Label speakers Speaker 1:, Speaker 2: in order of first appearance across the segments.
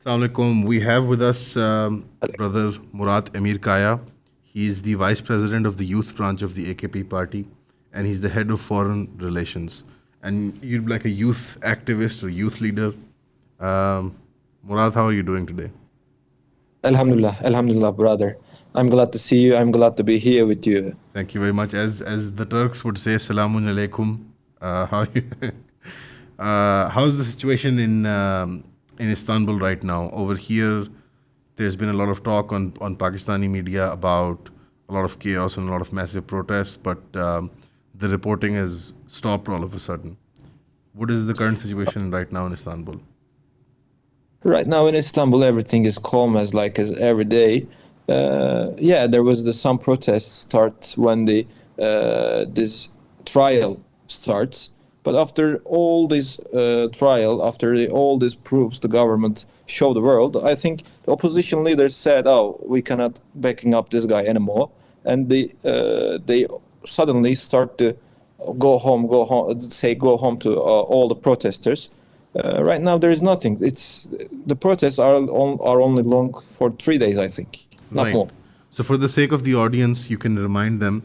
Speaker 1: Assalamu alaikum. We have with us Brother Murad Amir Kaya. He is the Vice President of the Youth Branch of the AKP Party, and he's the Head of Foreign Relations. And you're like a youth activist or youth leader. Murad, how are you doing today?
Speaker 2: Alhamdulillah, brother. I'm glad to see you. I'm glad to be here with you.
Speaker 1: Thank you very much. As the Turks would say, Salamun alaikum. How are you? How's the situation in Istanbul right now? Over here, there's been a lot of talk on Pakistani media about a lot of chaos and a lot of massive protests, but the reporting has stopped all of a sudden. What is the current situation right now in Istanbul?
Speaker 2: Right now in Istanbul, everything is calm as every day. Yeah, there was some protests start when this trial starts. But after all this trial, after all these proofs the government showed the world, I think the opposition leaders said, "Oh, we cannot backing up this guy anymore," and they suddenly start to go home, go home to all the protesters. Right now there is nothing. The protests are only long for 3 days, I think, not
Speaker 1: Right.
Speaker 2: more.
Speaker 1: So, for the sake of the audience, you can remind them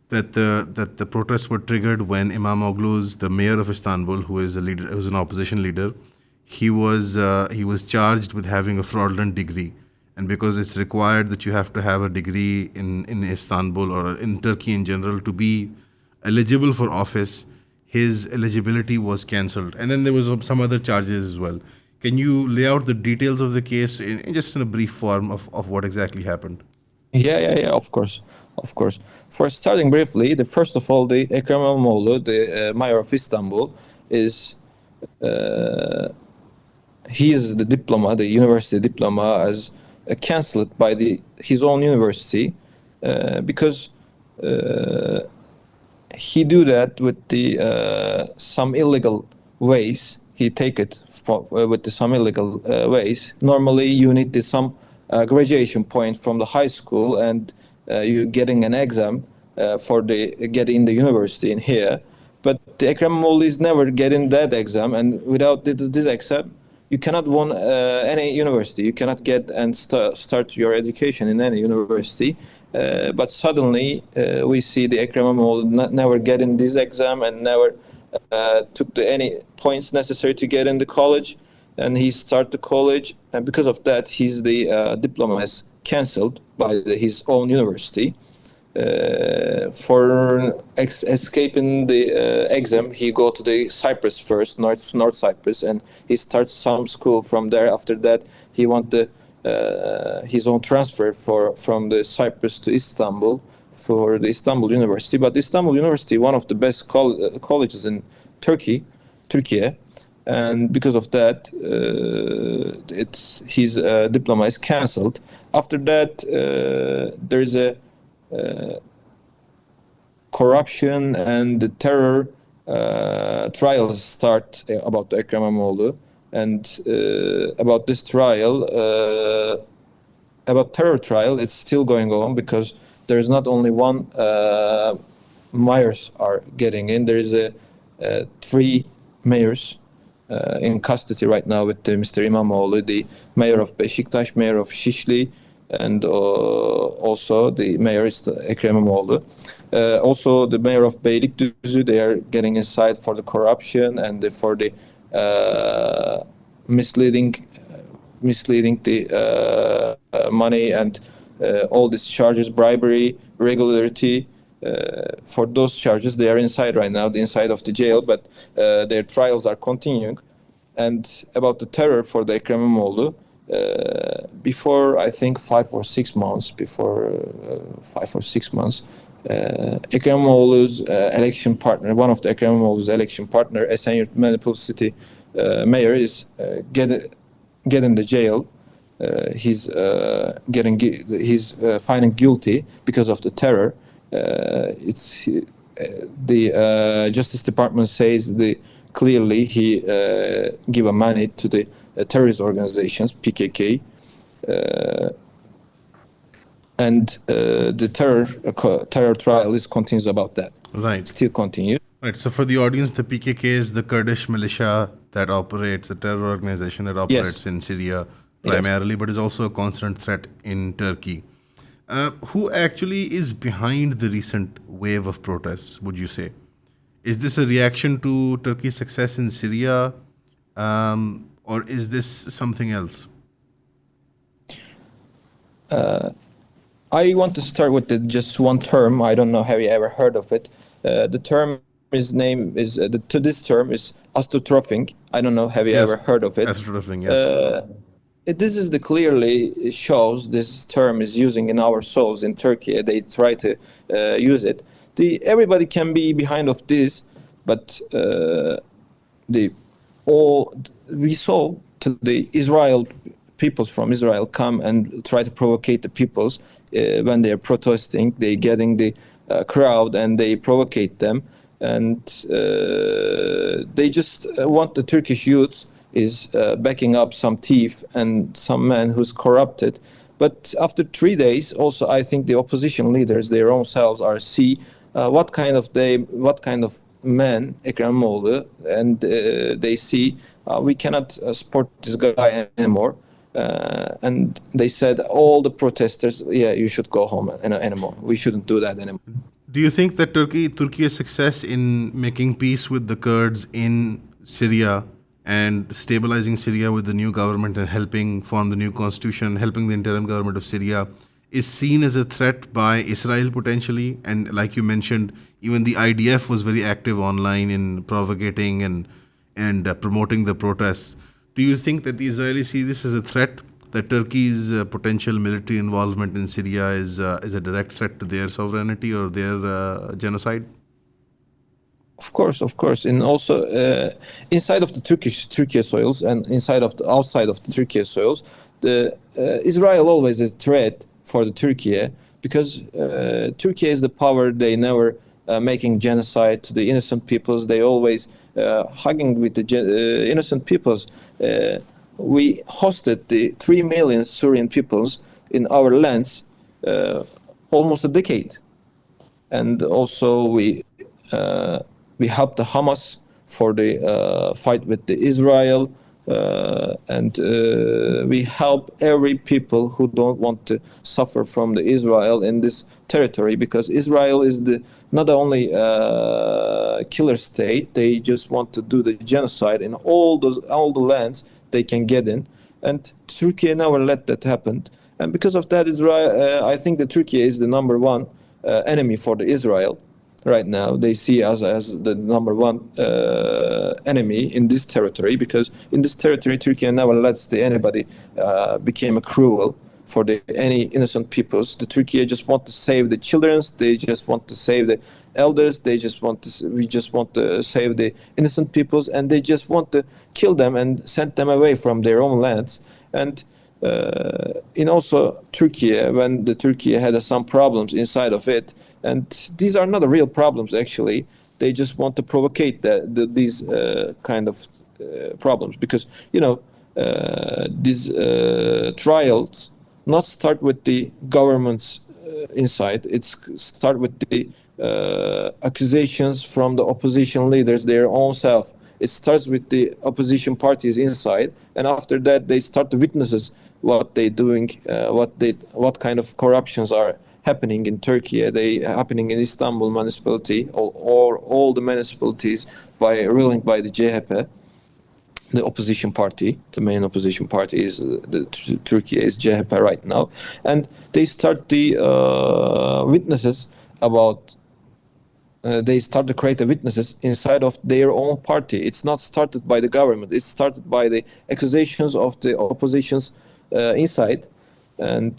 Speaker 1: that the protests were triggered when Imam Oglu's, the mayor of Istanbul, who is a leader, who's an opposition leader, he was charged with having a fraudulent degree, and because it's required that you have to have a degree in Istanbul or in Turkey in general to be eligible for office, his eligibility was cancelled, and then there was some other charges as well. Can you lay out the details of the case in just in a brief form of what exactly happened?
Speaker 2: Yeah, of course. For starting briefly, first of all, the Ekrem İmamoğlu, the mayor of Istanbul, is he is the university diploma, as cancelled by his own university because he do that with some illegal ways. He take it with some illegal ways. Normally, you need some graduation point from the high school, and you getting an exam for getting the university in here. But the Ekrem İmamoğlu is never getting that exam, and without this exam, you cannot won any university. You cannot get and start your education in any university. But suddenly we see the Ekrem İmamoğlu never getting this exam and never took any points necessary to get in the college, and he start the college, and because of that, his diploma is cancelled by his own university. For escaping the exam, he go to the Cyprus first, North Cyprus, and he starts some school from there. After that, he want his own transfer from the Cyprus to Istanbul for the Istanbul University. But Istanbul University, one of the best colleges in Turkiye, and because of that, his diploma is cancelled. After that, there is a corruption and the terror trials start about Ekrem İmamoğlu, and about this trial, about terror trial, it's still going on because there is not only one mayors are getting in. There is 3 mayors in custody right now with Mr. İmamoğlu, the mayor of Beşiktaş, mayor of Şişli, and also the mayor is Ekrem İmamoğlu. Also the mayor of Beylikdüzü, they are getting inside for the corruption and for the misleading the money and all these charges, bribery, irregularity. For those charges, they are inside right now, inside of the jail, but their trials are continuing. And about the terror for the Ekrem İmamoğlu, before I think 5 or 6 months, Ekrem İmamoğlu's election partner, one of the Ekrem İmamoğlu's election partner, Esenyurt Municipality mayor, is get in the jail. He's finding guilty because of the terror. The Justice Department says clearly he give a money to the terrorist organizations, PKK, and the terror trial continues about that.
Speaker 1: Right.
Speaker 2: Still continues.
Speaker 1: Right. So, for the audience, the PKK is the Kurdish militia that operates, a terror organization that operates
Speaker 2: Yes.
Speaker 1: in Syria
Speaker 2: Yes.
Speaker 1: primarily, but is also a constant threat in Turkey. Who actually is behind the recent wave of protests, would you say? Is this a reaction to Turkey's success in Syria, or is this something else?
Speaker 2: I want to start with just one term. I don't know, have you ever heard of it? The term is name is to this term is astroturfing. I don't know, have you
Speaker 1: Yes,
Speaker 2: ever heard of it?
Speaker 1: astroturfing, yes.
Speaker 2: This is the clearly shows this term is using in our souls in Turkey. They try to use it. Everybody can be behind of this, but the all we saw to the Israel peoples from Israel come and try to provocate the peoples when they are protesting. They getting the crowd and they provocate them, and they just want the Turkish youth is backing up some thief and some man who's corrupted. But after 3 days, also I think the opposition leaders, their own selves, are see what kind of man Ekrem İmamoğlu, and they see we cannot support this guy anymore. And they said all the protesters, yeah, you should go home anymore. We shouldn't do that anymore.
Speaker 1: Do you think that Turkey's success in making peace with the Kurds in Syria and stabilizing Syria with the new government and helping form the new constitution, helping the interim government of Syria, is seen as a threat by Israel potentially? And like you mentioned, even the IDF was very active online in propagating and promoting the protests. Do you think that the Israelis see this as a threat? That Turkey's potential military involvement in Syria is a direct threat to their sovereignty or their genocide?
Speaker 2: Of course, of course, and also inside of the Turkiye soils and inside of the outside of the Turkiye soils, the Israel always is a threat for the Turkiye, because Turkey is the power. They never making genocide to the innocent peoples. They always hugging with the innocent peoples. We hosted the 3 million Syrian peoples in our lands almost a decade, and also we helped the Hamas for the fight with the Israel, and we help every people who don't want to suffer from the Israel in this territory, because Israel is the not only killer state. They just want to do the genocide in all the lands they can get in, and Turkey never let that happen. And because of that, Israel, I think that Turkey is the number one enemy for the Israel right now. They see us as the number one enemy in this territory, because in this territory, Turkey never lets anybody become a cruel for any innocent peoples. The Turkey just want to save the children. They just want to save the elders. We just want to save the innocent peoples, and they just want to kill them and send them away from their own lands. And in also Turkey, when the Turkey had some problems inside of it, and these are not the real problems actually. They just want to provocate these kind of problems, because these trials not start with the government's inside. It's start with the accusations from the opposition leaders, their own self. It starts with the opposition parties inside, and after that they start the witnesses what they doing, what kind of corruptions are happening in Turkey. They happening in Istanbul municipality, or all the municipalities ruling by the CHP, the opposition party. The main opposition party is Turkey is CHP right now, and they start the witnesses about. They start to create the witnesses inside of their own party. It's not started by the government. It's started by the accusations of the oppositions inside. And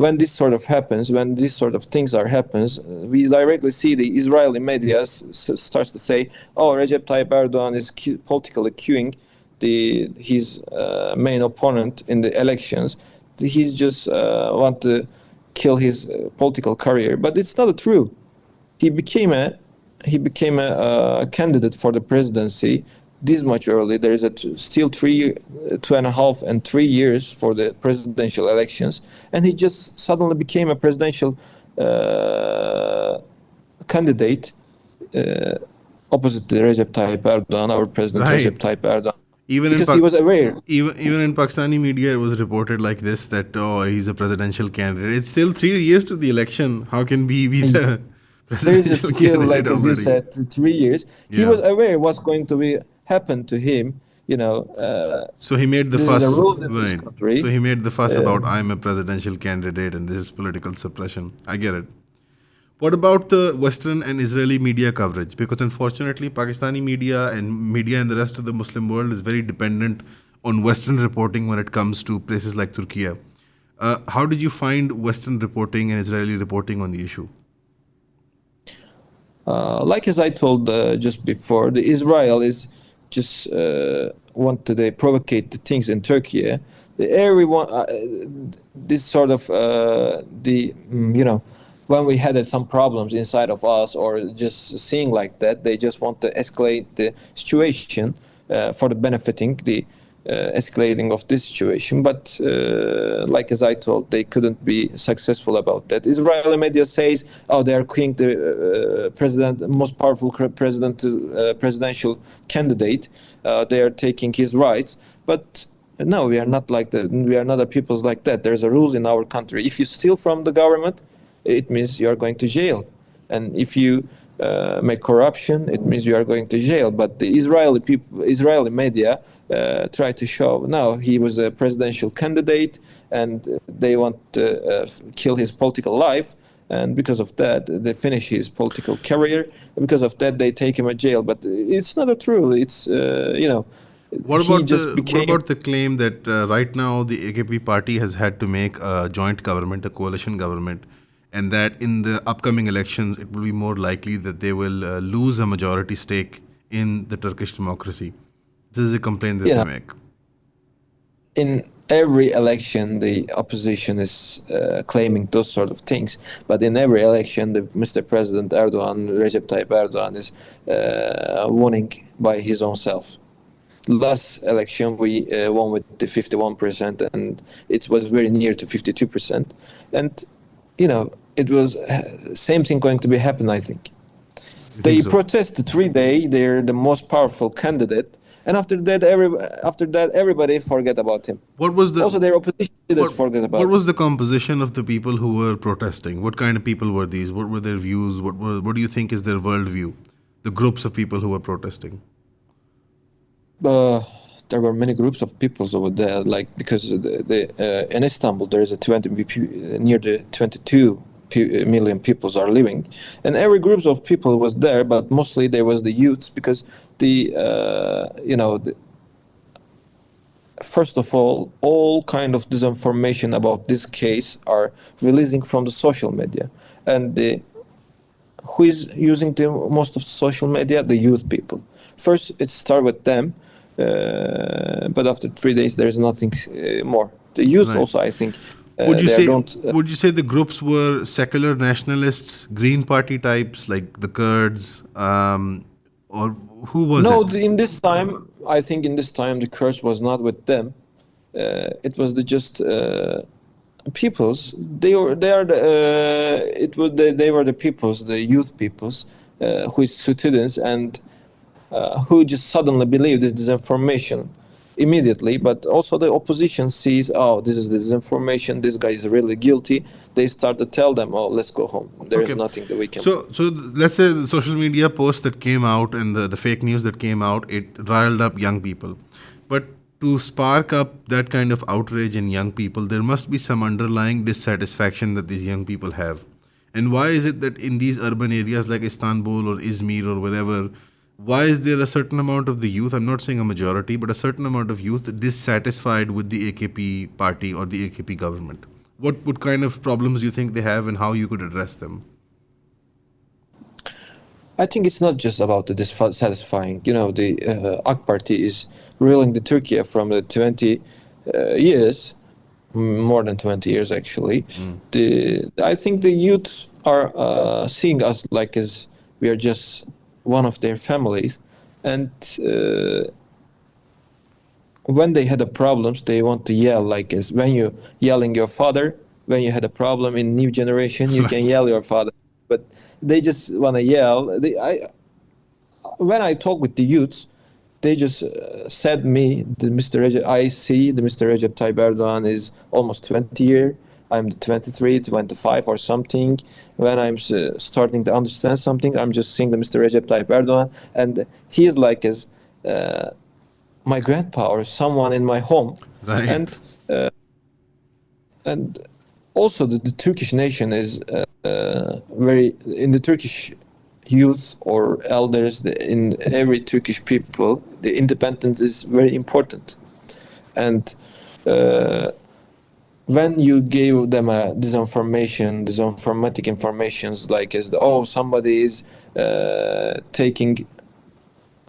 Speaker 2: when this sort of happens, when these sort of things happens, we directly see the Israeli media starts to say, "Oh, Recep Tayyip Erdogan is politically queuing his main opponent in the elections. He's just want to kill his political career." But it's not true. He became a candidate for the presidency this much early. There is still 2.5 and 3 years for the presidential elections, and he just suddenly became a presidential candidate opposite the Recep Tayyip Erdogan, our president
Speaker 1: Right.
Speaker 2: Recep Tayyip Erdogan.
Speaker 1: Even in
Speaker 2: because he was aware.
Speaker 1: even in Pakistani media, it was reported like this that oh, he's a presidential candidate. It's still 3 years to the election. How can he be the
Speaker 2: There is a
Speaker 1: presidential
Speaker 2: skill,
Speaker 1: candidate
Speaker 2: like as you
Speaker 1: already?
Speaker 2: said, 3 years. He
Speaker 1: Yeah.
Speaker 2: was aware what's going to be happen to him. You know,
Speaker 1: So he made the
Speaker 2: this is the
Speaker 1: fuss,
Speaker 2: rules in this
Speaker 1: right? So
Speaker 2: country.
Speaker 1: he made the fuss
Speaker 2: Uh,
Speaker 1: about I'm a presidential candidate and this is political suppression. I get it. What about the Western and Israeli media coverage? Because unfortunately, Pakistani media in the rest of the Muslim world is very dependent on Western reporting when it comes to places like Turkiye. How did you find Western reporting and Israeli reporting on the issue?
Speaker 2: like as I told just before, the Israel is just want to they provocate the things in Turkey. Everyone, this sort of you know, when we had some problems inside of us or just seeing like that, they just want to escalate the situation for the benefiting the escalating of this situation. But like as I told, they couldn't be successful about that. Israeli media says, "Oh, they are killing the president, most powerful presidential candidate. They are taking his rights." But no, we are not like that. We are not a peoples like that. There's a rule in our country. If you steal from the government, it means you are going to jail. And if you make corruption, it means you are going to jail. But the Israeli people, Israeli media, try to show no, he was a presidential candidate, and they want to kill his political life. And because of that, they finish his political career. And because of that, they take him to jail. But it's not true. It's you know, he just
Speaker 1: What
Speaker 2: became.
Speaker 1: about the claim that right now the AKP party has had to make a joint government, a coalition government, and that in the upcoming elections it will be more likely that they will lose a majority stake in the Turkish democracy? This is a complaint that
Speaker 2: You
Speaker 1: they
Speaker 2: know,
Speaker 1: make.
Speaker 2: in every election, the opposition is claiming those sort of things. But in every election, Mr. President Erdogan, Recep Tayyip Erdogan, is winning by his own self. Last election, we won with the 51%, and it was very near to 52%. And you know, it was same thing going to be happen, I think.
Speaker 1: You think
Speaker 2: They
Speaker 1: so?
Speaker 2: protested 3 days. They're the most powerful candidate, and after that, everybody forget about him.
Speaker 1: What was the
Speaker 2: Also, their opposition leaders
Speaker 1: what
Speaker 2: forget
Speaker 1: what
Speaker 2: about him.
Speaker 1: was the composition of the people who were protesting? What kind of people were these? What were their views? What do you think is their worldview? The groups of people who were protesting.
Speaker 2: Uh, there were many groups of peoples over there, like because in Istanbul there is a 20 near the 22 million peoples are living, and every groups of people was there, but mostly there was the youths because the you know first of all kind of disinformation about this case are releasing from the social media, and who is using the most of social media? The youth people. First, it started with them, but after 3 days, there is nothing more. The youth
Speaker 1: Right.
Speaker 2: also, I think,
Speaker 1: Would you
Speaker 2: they
Speaker 1: say
Speaker 2: don't.
Speaker 1: would you say the groups were secular nationalists, Green Party types like the Kurds, or who was
Speaker 2: No,
Speaker 1: it?
Speaker 2: in this time, I think in this time the curse was not with them. It was the just peoples. They are the it was they were the peoples, the youth peoples, who is students and who just suddenly believe this disinformation immediately. But also the opposition sees, oh, this is disinformation. This guy is really guilty. They start to tell them, oh, let's go home. There is
Speaker 1: Okay.
Speaker 2: nothing that we can.
Speaker 1: Let's say the social media post that came out and the fake news that came out, it riled up young people. But to spark up that kind of outrage in young people, there must be some underlying dissatisfaction that these young people have. And why is it that in these urban areas like Istanbul or Izmir or wherever, why is there a certain amount of the youth, I'm not saying a majority, but a certain amount of youth dissatisfied with the AKP party or the AKP government? What kind of problems do you think they have and how you could address them?
Speaker 2: I think it's not just about the dissatisfying. You know, the AK Party is ruling the Turkey from the 20 years, more than 20 years actually. I think the youth are seeing us like as we are just one of their families, and when they had a problems, they want to yell like as when you yelling your father. When you had a problem in new generation, you can yell your father, but they just want to yell. When I talk with the youths, they just said me, I see the Mr. Recep Tayyip Erdogan is almost 20 year. I'm 23, 25 or something. When I'm starting to understand something, I'm just seeing the Mr. Recep Tayyip Erdogan, and he is like as my grandpa or someone in my home,
Speaker 1: Right.
Speaker 2: and and also the Turkish nation is very in the Turkish youth or elders in every Turkish people, the independence is very important, and when you gave them a disinformatic informations like as the oh somebody is taking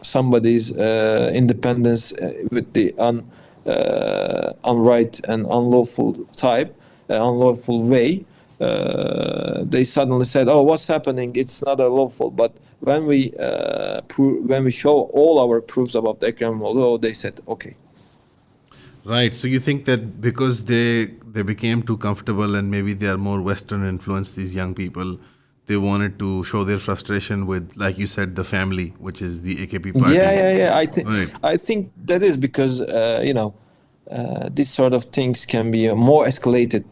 Speaker 2: somebody's independence with the unright and unlawful type, unlawful way, they suddenly said, "Oh, what's happening? It's not lawful." But when we show all our proofs about the Ekrem İmamoğlu, they said, "Okay."
Speaker 1: Right. So you think that because they became too comfortable and maybe they are more Western influenced, these young people, they wanted to show their frustration with, like you said, the family, which is the AKP
Speaker 2: Yeah,
Speaker 1: party.
Speaker 2: yeah, yeah. I think
Speaker 1: Right.
Speaker 2: I think that is because these sort of things can be more escalated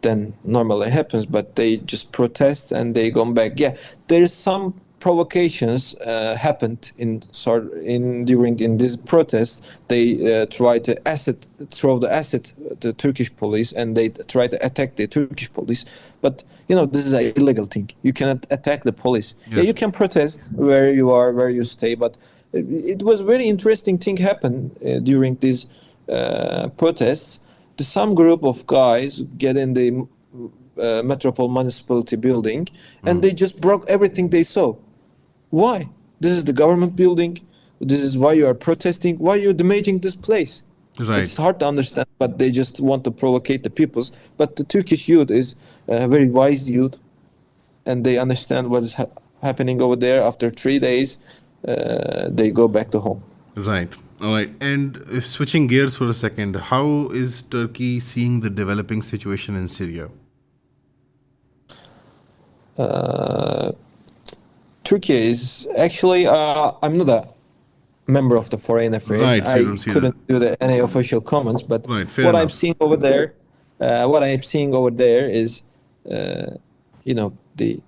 Speaker 2: than normally happens, but they just protest and they go back. Yeah, there's some provocations happened in during in this protest. They try to throw the acid the Turkish police, and they try to attack the Turkish police. But this is an illegal thing. You cannot attack the police. Yeah,
Speaker 1: Yes.
Speaker 2: you can protest where you are, where you stay, but it was very interesting thing happened during these protests. Some group of guys get in the Metropole municipality building, and they just broke everything they saw. Why? This is the government building. This is why you are protesting. Why you're damaging this place? It's
Speaker 1: Right.
Speaker 2: hard to understand, but they just want to provocate the peoples. But the Turkish youth is a very wise youth, and they understand what is happening over there. After 3 days, they go back to home.
Speaker 1: Right. All right. And switching gears for a second, how is Turkey seeing the developing situation in Syria?
Speaker 2: Turkey is actually, I'm not a member of the foreign affairs.
Speaker 1: Right. So you
Speaker 2: I
Speaker 1: don't see
Speaker 2: couldn't
Speaker 1: the.
Speaker 2: do any official comments, but
Speaker 1: Right. Fair
Speaker 2: what I'm
Speaker 1: enough.
Speaker 2: seeing over there, is, the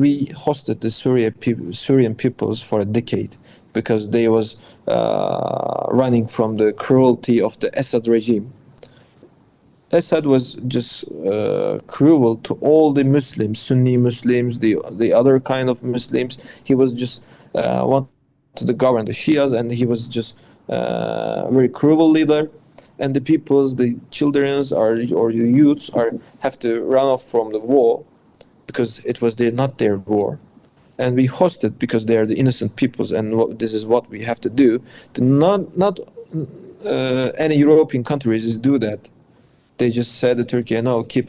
Speaker 2: we hosted the Syrian peoples for a decade because they was running from the cruelty of the Assad regime. Assad was just cruel to all the Muslims, Sunni Muslims, the other kind of Muslims. He was just wanted to govern the Shias, and he was just very cruel leader. And the peoples, the childrens, or the youths have to run off from the war because it was not their war. And we hosted because they are the innocent peoples, and this is what we have to do. Not any European countries do that. They just said to Turkey, no, keep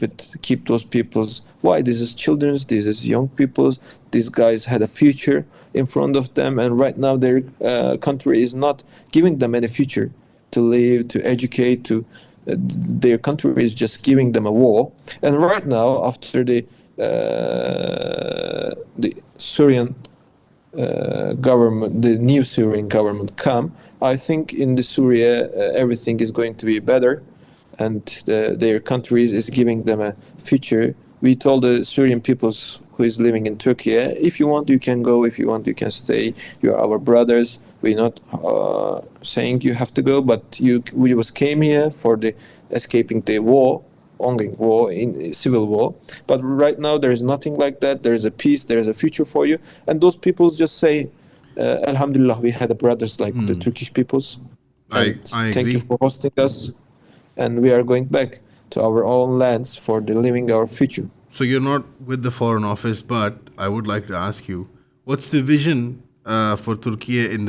Speaker 2: those peoples. Why? This is children's, this is young people's. These guys had a future in front of them, and right now their country is not giving them any future to live, to educate, their country is just giving them a war. And right now, after the Syrian government, the new Syrian government come, I think in the Syria everything is going to be better, and their countries is giving them a future. We told the Syrian peoples who is living in Turkey, if you want, you can go. If you want, you can stay. You are our brothers. We're not saying you have to go, but we was came here for the escaping the war, ongoing war, in civil war. But right now there is nothing like that. There is a peace. There is a future for you. And those people just say, Alhamdulillah, we had brothers like the Turkish peoples, and
Speaker 1: I
Speaker 2: thank you
Speaker 1: agree.
Speaker 2: for hosting us. And we are going back to our own lands for living our future.
Speaker 1: So you're not with the Foreign Office, but I would like to ask you, what's the vision for Turkey in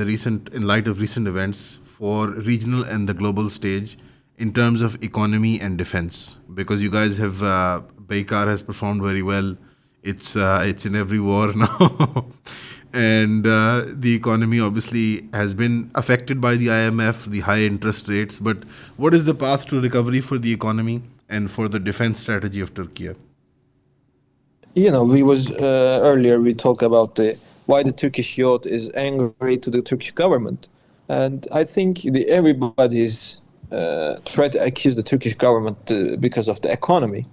Speaker 1: light of recent events for regional and the global stage in terms of economy and defense? Because you guys have Baykar has performed very well. It's in every war now, and the economy obviously has been affected by the IMF, the high interest rates. But what is the path to recovery for the economy and for the defense strategy of Turkey?
Speaker 2: We was earlier we talked about why the Turkish youth is angry to the Turkish government. And I think everybody is try to accuse the Turkish government because of the economy,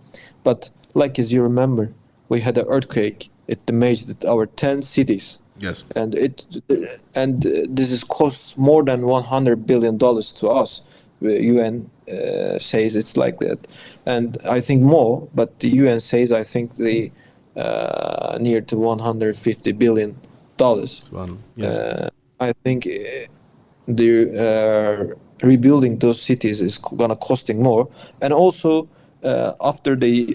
Speaker 2: but like as you remember, we had an earthquake. It damaged our 10 cities,
Speaker 1: Yes.
Speaker 2: and this is costs more than $100 billion to us. The UN says it's like that, and I think more. But the UN says I think the near to $150 billion.
Speaker 1: One. Yes.
Speaker 2: I think the rebuilding those cities is gonna costing more, and also after the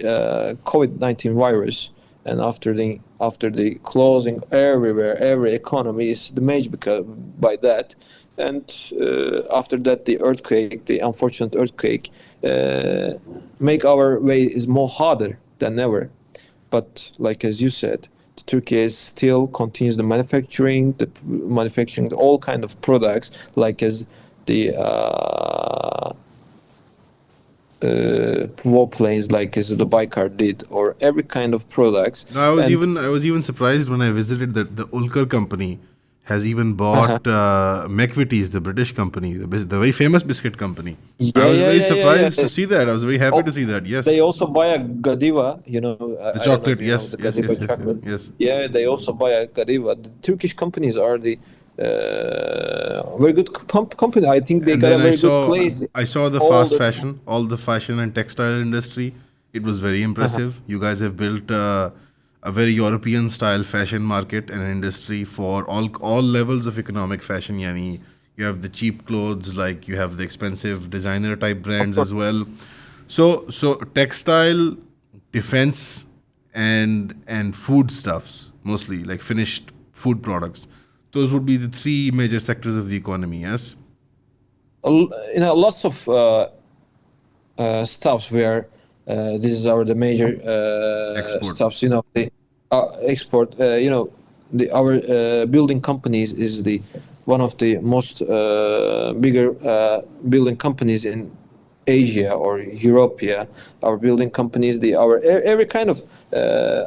Speaker 2: COVID-19 virus, and after the closing everywhere, every economy is damaged because by that, and after that the earthquake, the unfortunate earthquake, make our way is more harder than ever. But like as you said, Turkey still continues manufacturing all kind of products, like as the warplanes, like as the Baykar did, or every kind of products.
Speaker 1: No, I was even surprised when I visited that the Ulker company has even
Speaker 2: Uh-huh.
Speaker 1: bought McVitie's, the British company, the very famous biscuit company. I
Speaker 2: Yeah,
Speaker 1: was
Speaker 2: yeah,
Speaker 1: very
Speaker 2: yeah, yeah,
Speaker 1: surprised to
Speaker 2: yeah.
Speaker 1: see that. I was very happy to
Speaker 2: Oh,
Speaker 1: see that. Yes.
Speaker 2: they also buy a Godiva,
Speaker 1: The
Speaker 2: I don't know,
Speaker 1: chocolate,
Speaker 2: do you know
Speaker 1: yes,
Speaker 2: the
Speaker 1: yes,
Speaker 2: Godiva
Speaker 1: yes, yes, yes,
Speaker 2: chocolate?
Speaker 1: yes.
Speaker 2: Yeah, they also buy a Godiva. The Turkish companies are the very good company. I think they
Speaker 1: And
Speaker 2: got a
Speaker 1: then
Speaker 2: very good place.
Speaker 1: I saw the
Speaker 2: All
Speaker 1: fast
Speaker 2: the
Speaker 1: fashion, all the fashion and textile industry. It was very
Speaker 2: uh-huh.
Speaker 1: impressive. You guys have built a very European style fashion market and industry for all levels of economic fashion. Yani, you have the cheap clothes, like you have the expensive designer type
Speaker 2: Of
Speaker 1: brands
Speaker 2: course.
Speaker 1: as well. So textile, defense, and food stuffs mostly, like finished food products. Those would be the three major sectors of the economy. Yes.
Speaker 2: Lots of stuffs where this is our the major
Speaker 1: Export.
Speaker 2: stuffs. The export. Our building companies is the one of the most bigger building companies in Asia or Europe. Yeah, our building companies, every kind of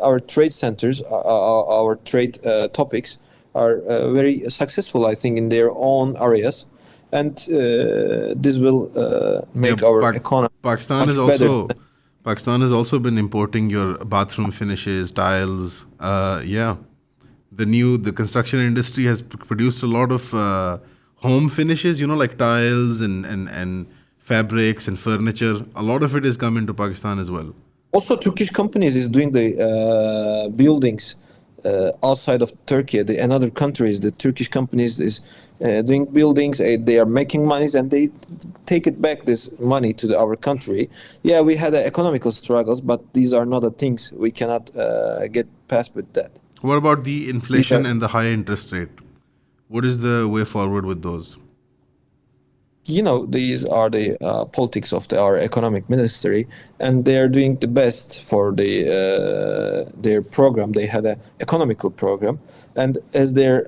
Speaker 2: our trade centers, our trade topics are very successful, I think, in their own areas, and this will
Speaker 1: Yeah,
Speaker 2: make our economy
Speaker 1: Pakistan is
Speaker 2: much better.
Speaker 1: also Pakistan has also been importing your bathroom finishes, tiles. Yeah, the construction industry has produced a lot of home finishes. You know, like tiles and fabrics and furniture. A lot of it is coming to Pakistan as well.
Speaker 2: Also, Turkish companies is doing the buildings outside of Turkey. The another countries, the Turkish companies is doing buildings. They are making monies and they take it back this money to our country. Yeah, we had economical struggles, but these are not the things we cannot get past with that.
Speaker 1: What about the
Speaker 2: These
Speaker 1: inflation
Speaker 2: are
Speaker 1: and the high interest rate? What is the way forward with those?
Speaker 2: these are the politics of our economic ministry, and they are doing the best for their program. They had a economical program, and as they're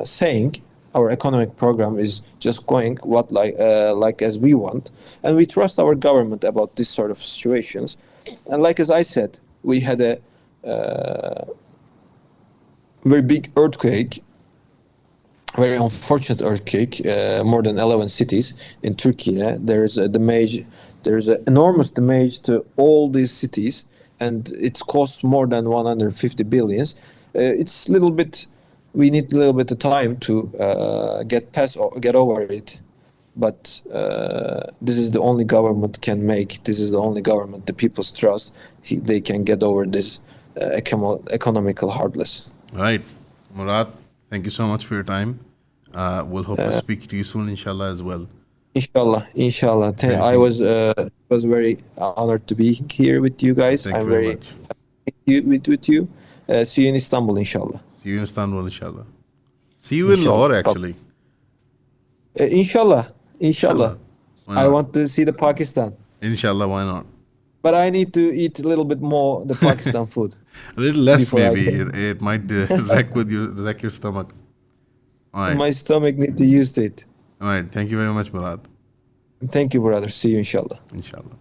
Speaker 2: saying, our economic program is just going what like as we want, and we trust our government about this sort of situations. And like as I said, we had a very big earthquake, very unfortunate earthquake, more than 11 cities in Turkey. There is an enormous damage to all these cities, and it's cost more than 150 billions. It's little bit, we need a little bit of time to get over it. But this is the only government can make. This is the only government the people's trust. They can get over this economical hardness.
Speaker 1: Right, Murad. Thank you so much for your time. We'll hope to speak to you soon, inshallah, as well.
Speaker 2: Inshallah, inshallah. I
Speaker 1: Anything?
Speaker 2: was very honored to be here with you guys.
Speaker 1: Thank you
Speaker 2: I'm
Speaker 1: very
Speaker 2: very
Speaker 1: much.
Speaker 2: happy with you. See you in Istanbul, inshallah.
Speaker 1: See you in Istanbul, inshallah. See you in
Speaker 2: Inshallah.
Speaker 1: Lahore, actually.
Speaker 2: Inshallah, inshallah.
Speaker 1: Inshallah. Why
Speaker 2: I
Speaker 1: not?
Speaker 2: want to see the Pakistan,
Speaker 1: Inshallah, why not?
Speaker 2: but I need to eat a little bit more the Pakistan food
Speaker 1: A little less,
Speaker 2: before I
Speaker 1: maybe.
Speaker 2: can.
Speaker 1: It might wreck your stomach. All right.
Speaker 2: My stomach need to use it.
Speaker 1: All right. Thank you very much, Murad.
Speaker 2: Thank you, brother. See you, inshallah.
Speaker 1: Inshallah.